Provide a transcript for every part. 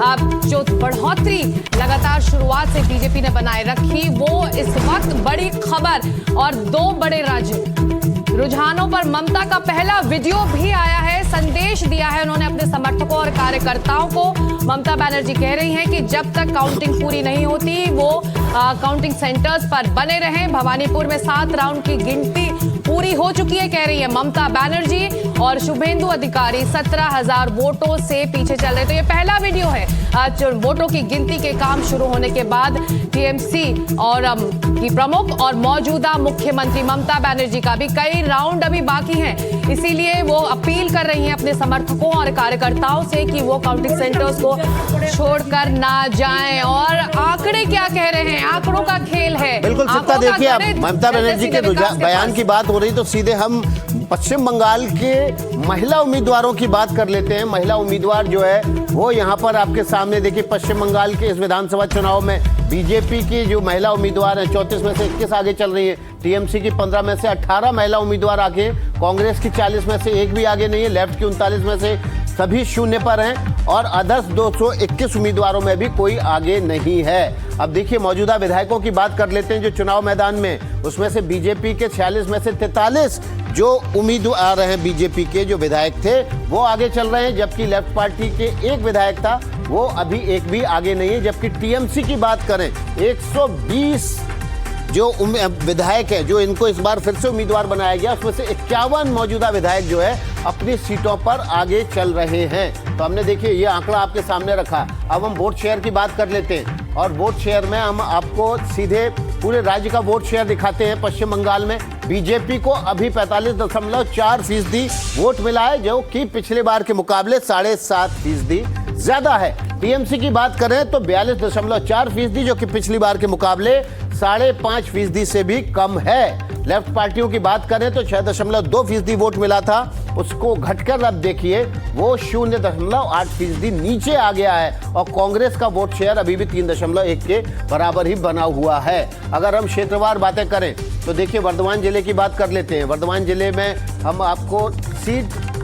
जो बढ़ोतरी लगातार शुरुआत से बीजेपी ने बनाए रखी, वो इस वक्त बड़ी खबर। और दो बड़े राज्य रुझानों पर ममता का पहला वीडियो भी आया है, संदेश दिया है उन्होंने अपने समर्थकों और कार्यकर्ताओं को। ममता बनर्जी कह रही हैं कि जब तक काउंटिंग पूरी नहीं होती वो काउंटिंग सेंटर्स पर बने रहें। भवानीपुर में 7 राउंड की गिनती पूरी हो चुकी है, कह रही है ममता बनर्जी। और शुभेंदु अधिकारी 17,000 वोटों से पीछे चल रहे। तो ये पहला वीडियो है वोटों की गिनती के काम शुरू होने के बाद टीएमसी और की प्रमुख और मौजूदा मुख्यमंत्री ममता बनर्जी का भी कई राउंड अभी बाकी हैं, इसीलिए वो अपील कर रही हैं अपने समर्थकों और कार्यकर्ताओं से कि वो काउंटिंग सेंटर्स को छोड़कर ना जाएं। और आंकड़े क्या कह रहे हैं, आंकड़ों का खेल है। बिल्कुल सत्ता देखिए, आप ममता बनर्जी के बयान की बात हो रही तो सीधे हम पश्चिम बंगाल के महिला उम्मीदवारों की बात कर लेते हैं। महिला उम्मीदवार जो है वो यहाँ पर आपके सामने देखिए, पश्चिम बंगाल के इस विधानसभा चुनाव में बीजेपी की जो महिला उम्मीदवार है 34 में से 21 आगे चल रही है, टीएमसी की 15 में से 18 महिला उम्मीदवार आगे, कांग्रेस की 40 में से एक भी आगे नहीं है, लेफ्ट की 39 में से सभी शून्य पर हैं और अदर्स 221 उम्मीदवारों में भी कोई आगे नहीं है। अब देखिए मौजूदा विधायकों की बात कर लेते हैं जो चुनाव मैदान में, उसमें से बीजेपी के 46 में से 43 जो उम्मीदवार हैं बीजेपी के जो विधायक थे वो आगे चल रहे हैं, जबकि लेफ्ट पार्टी के एक विधायक था वो अभी एक भी आगे नहीं है। जबकि टीएमसी की बात करें 120 जो विधायक है जो इनको इस बार फिर से उम्मीदवार बनाया गया, उसमें से 51 मौजूदा विधायक जो है अपनी सीटों पर आगे चल रहे हैं। तो हमने देखिए ये आंकड़ा आपके सामने रखा। अब हम वोट शेयर की बात कर लेते हैं और वोट शेयर में हम आपको सीधे पूरे राज्य का वोट शेयर दिखाते हैं। पश्चिम बंगाल में बीजेपी को अभी 45.4% वोट मिला है, जो कि पिछले बार के मुकाबले 7.5% ज्यादा है। टीएमसी की बात करें तो 42.4%, जो कि पिछली बार के मुकाबले 5.5% से भी कम है। लेफ्ट पार्टियों की बात करें तो 6.2% वोट मिला था, उसको घटकर अब देखिए वो 0.8% नीचे आ गया है। और कांग्रेस का वोट शेयर अभी भी 3.1 के बराबर ही बना हुआ है। अगर हम क्षेत्रवार बातें करें तो देखिए वर्धमान जिले की बात कर लेते हैं। वर्धमान जिले में हम आपको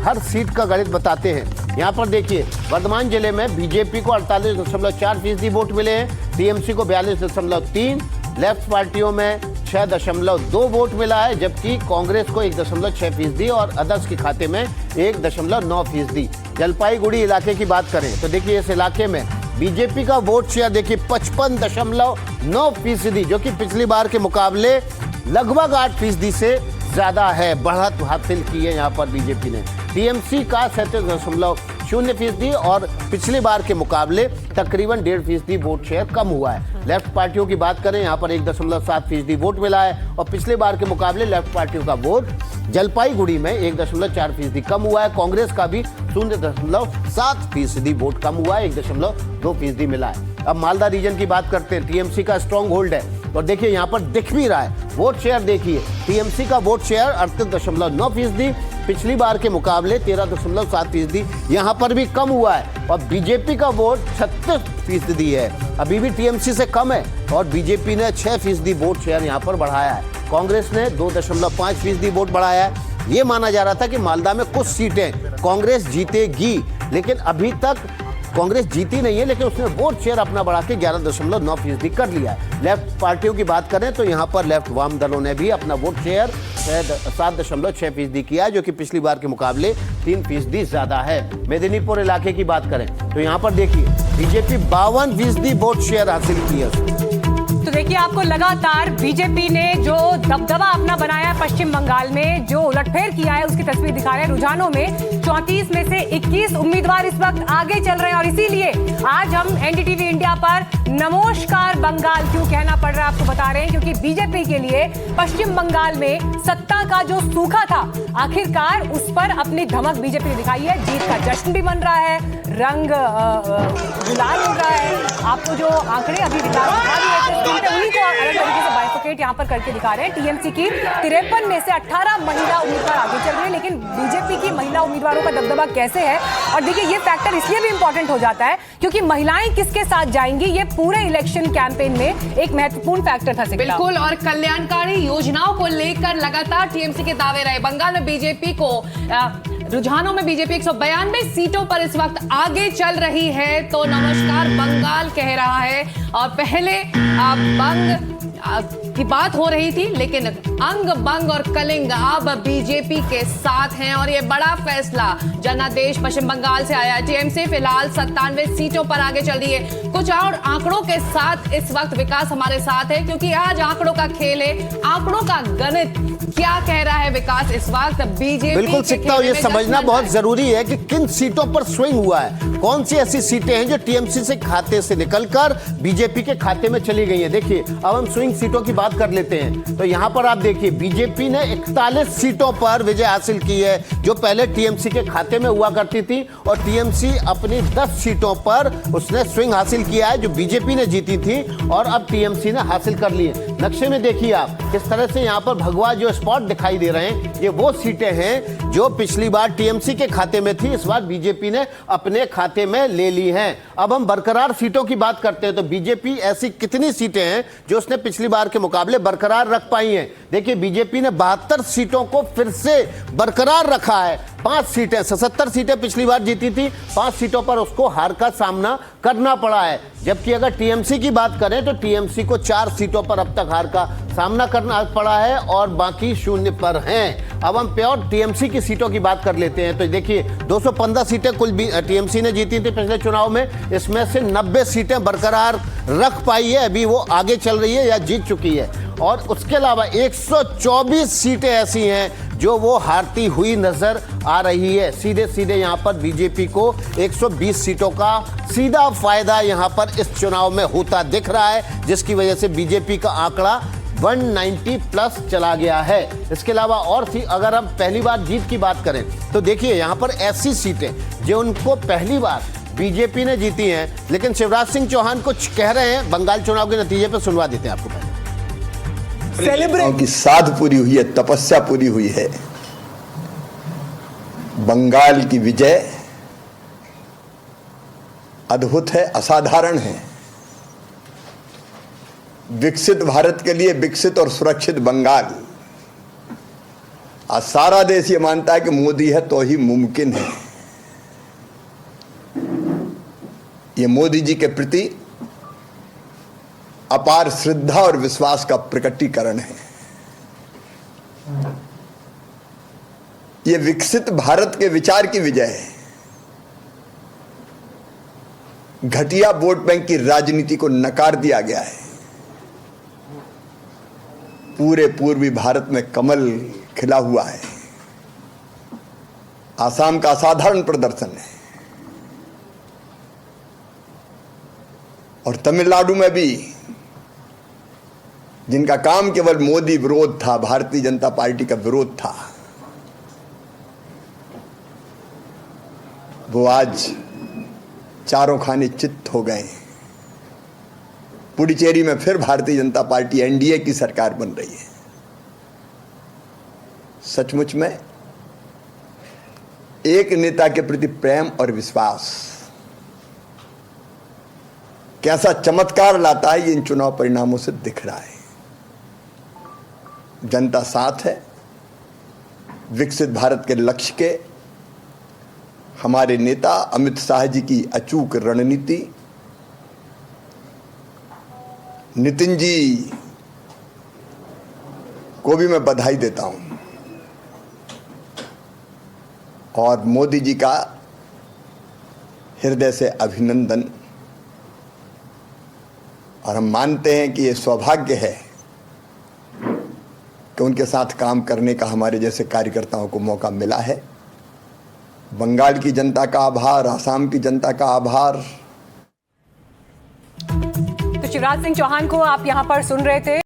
हर सीट का गणित बताते हैं। यहाँ पर देखिए वर्धमान जिले में बीजेपी को 48.4% वोट मिले हैं, टीएमसी को 42.3, लेफ्ट पार्टियों में 6.2 वोट मिला है, जबकि कांग्रेस को 1.6% और अदर्स के खाते में 1.9%। जलपाईगुड़ी इलाके की बात करें तो देखिए इस इलाके में बीजेपी का वोट शेयर देखिए 55.9%, जो कि पिछली बार के मुकाबले लगभग 8% से ज्यादा है, बढ़त हासिल की है यहाँ पर बीजेपी ने। टीएमसी का 37.0% और पिछली बार के मुकाबले तकरीबन 1.5% वोट शेयर कम हुआ है। लेफ्ट पार्टियों की बात करें यहाँ पर 1.7% वोट मिला है और पिछले बार के मुकाबले लेफ्ट पार्टियों का वोट जलपाईगुड़ी में 1.4% कम हुआ है। कांग्रेस का भी 0.7% वोट कम हुआ है, 1.2% मिला है। अब मालदा रीजन की बात करते हैं, टीएमसी का स्ट्रॉन्ग होल्ड है और देखिए यहाँ पर दिख भी रहा है वोट शेयर। देखिए टीएमसी का वोट शेयर 38.9%, पिछली बार के मुकाबले 13.7% यहाँ पर भी कम हुआ है। और बीजेपी का वोट 36% है, अभी भी टीएमसी से कम है और बीजेपी ने 6% वोट शेयर यहाँ पर बढ़ाया है। कांग्रेस ने 2.5% वोट बढ़ाया है। ये माना जा रहा था कि मालदा में कुछ सीटें कांग्रेस जीतेगी, लेकिन अभी तक कांग्रेस जीती नहीं है, लेकिन उसने वोट शेयर अपना बढ़ा के 11.9% कर लिया है। लेफ्ट पार्टियों की बात करें तो यहाँ पर लेफ्ट वाम दलों ने भी अपना वोट शेयर 7.6% किया है, जो कि पिछली बार के मुकाबले 3% ज्यादा है। मेदिनीपुर इलाके की बात करें तो यहाँ पर देखिए बीजेपी 52% वोट शेयर हासिल किया। तो देखिए आपको लगातार बीजेपी ने जो दबदबा अपना बनाया है पश्चिम बंगाल में, जो उलटफेर किया है उसकी तस्वीर दिखा रहे हैं। रुझानों में 34 में से 21 उम्मीदवार इस वक्त आगे चल रहे हैं और इसीलिए आज हम एनडीटीवी इंडिया पर नमस्कार बंगाल क्यों कहना पड़ रहा है आपको बता रहे हैं, क्योंकि बीजेपी के लिए पश्चिम बंगाल में सत्ता का जो सूखा था आखिरकार उस पर अपनी धमक बीजेपी ने दिखाई है। जीत का जश्न भी मन रहा है, रंग गुलाल हो रहा है। आपको जो आंकड़े अभी दिखा उन्हीं को अलग तरीके से बाइफोकेट यहाँ पर करके दिखा रहे हैं। टीएमसी की 53 में से 18 महिला उम्मीदवार आगे चल रहे हैं, लेकिन बीजेपी की महिला उम्मीदवारों का दबदबा कैसे है। और देखिए ये फैक्टर इसलिए भी इंपॉर्टेंट हो जाता है क्योंकि महिलाएं किसके साथ जाएंगी ये पूरे इलेक्शन कैंपेन में एक महत्वपूर्ण फैक्टर था। बिल्कुल, और कल्याणकारी योजनाओं को लेकर लगातार टीएमसी के दावे रहे। बंगाल में बीजेपी को रुझानों में बीजेपी 192 सीटों पर इस वक्त आगे चल रही है। तो नमस्कार बंगाल कह रहा है, और पहले बंग की बात हो रही थी, लेकिन अंग बंग और कलिंग अब बीजेपी के साथ हैं। और ये बड़ा फैसला जनादेश पश्चिम बंगाल से आया। टीएमसी फिलहाल 97 सीटों पर आगे चल रही है। कुछ और आंकड़ों के साथ इस वक्त विकास हमारे साथ है, क्योंकि आज आंकड़ों का खेल है, आंकड़ों का गणित। क्या कह रहा है विकास इस वक्त बीजेपी? बिल्कुल सीखता हूं, ये समझना बहुत जरूरी है कि किन सीटों पर स्विंग हुआ है, कौन सी ऐसी सीटें हैं जो टीएमसी से खाते से निकलकर बीजेपी के खाते में चली गई हैं। देखिए, अब हम स्विंग सीटों की बात कर लेते हैं। तो यहां पर आप देखिए, बीजेपी ने 41 सीटों पर विजय हासिल की है, जो पहले टीएमसी के खाते में हुआ करती थी, और टीएमसी अपनी 10 सीटों पर उसने स्विंग हासिल किया है, जो बीजेपी ने जीती थी और अब टीएमसी ने हासिल कर ली है। नक्शे में देखिए आप किस तरह से यहां पर भगवा जो स्पॉट दिखाई दे रहे हैं, ये वो सीटें हैं जो पिछली बार टीएमसी के खाते में थी, इस बार बीजेपी ने अपने खाते में ले ली हैं। अब हम बरकरार सीटों की बात करते हैं। तो बीजेपी ऐसी कितनी सीटें हैं जो उसने पिछली बार के मुकाबले बरकरार रख पाई हैं? देखिए, बीजेपी ने 72 सीटों को फिर से बरकरार रखा है। 5 सीटें, 77 सीटें पिछली बार जीती थी, 5 सीटों पर उसको हार का सामना करना पड़ा है। जबकि अगर टीएमसी की बात करें तो टीएमसी को 4 सीटों पर अब तक हार का सामना करना पड़ा है और बाकी शून्य पर हैं। अब हम प्योर टीएमसी की सीटों की बात कर लेते हैं। तो देखिए, 215 सीटें कुल टीएमसी ने जीती थी पिछले चुनाव में, इसमें से 90 सीटें बरकरार रख पाई है, अभी वो आगे चल रही है या जीत चुकी है। और उसके अलावा 124 सीटें ऐसी हैं जो वो हारती हुई नजर आ रही है। सीधे सीधे यहां पर बीजेपी को 120 सीटों का सीधा फायदा यहां पर इस चुनाव में होता दिख रहा है, जिसकी वजह से बीजेपी का आंकड़ा 190 प्लस चला गया है। इसके अलावा और थी, अगर हम पहली बार जीत की बात करें तो देखिए, यहां पर ऐसी सीटें जो उनको पहली बार बीजेपी ने जीती हैं, लेकिन शिवराज सिंह चौहान कुछ कह रहे हैं बंगाल चुनाव के नतीजे पर, सुनवा देते हैं आपको पहले। सेलिब्रेट की साध पूरी हुई है, तपस्या पूरी हुई है। बंगाल की विजय अद्भुत है, असाधारण है। विकसित भारत के लिए विकसित और सुरक्षित बंगाल। आज सारा देश ये मानता है कि मोदी है तो ही मुमकिन है। ये मोदी जी के प्रति अपार श्रद्धा और विश्वास का प्रकटीकरण है। ये विकसित भारत के विचार की विजय है। घटिया वोट बैंक की राजनीति को नकार दिया गया है। पूरे पूर्वी भारत में कमल खिला हुआ है। आसाम का असाधारण प्रदर्शन है, और तमिलनाडु में भी जिनका काम केवल मोदी विरोध था, भारतीय जनता पार्टी का विरोध था, वो आज चारों खाने चित्त हो गए। पुडुचेरी में फिर भारतीय जनता पार्टी एनडीए की सरकार बन रही है। सचमुच में एक नेता के प्रति प्रेम और विश्वास कैसा चमत्कार लाता है, ये इन चुनाव परिणामों से दिख रहा है। जनता साथ है। विकसित भारत के लक्ष्य के हमारे नेता अमित शाह जी की अचूक रणनीति, नितिन जी को भी मैं बधाई देता हूं, और मोदी जी का हृदय से अभिनंदन। और हम मानते हैं कि ये सौभाग्य है कि उनके साथ काम करने का हमारे जैसे कार्यकर्ताओं को मौका मिला है। बंगाल की जनता का आभार, आसाम की जनता का आभार। तो शिवराज सिंह चौहान को आप यहां पर सुन रहे थे।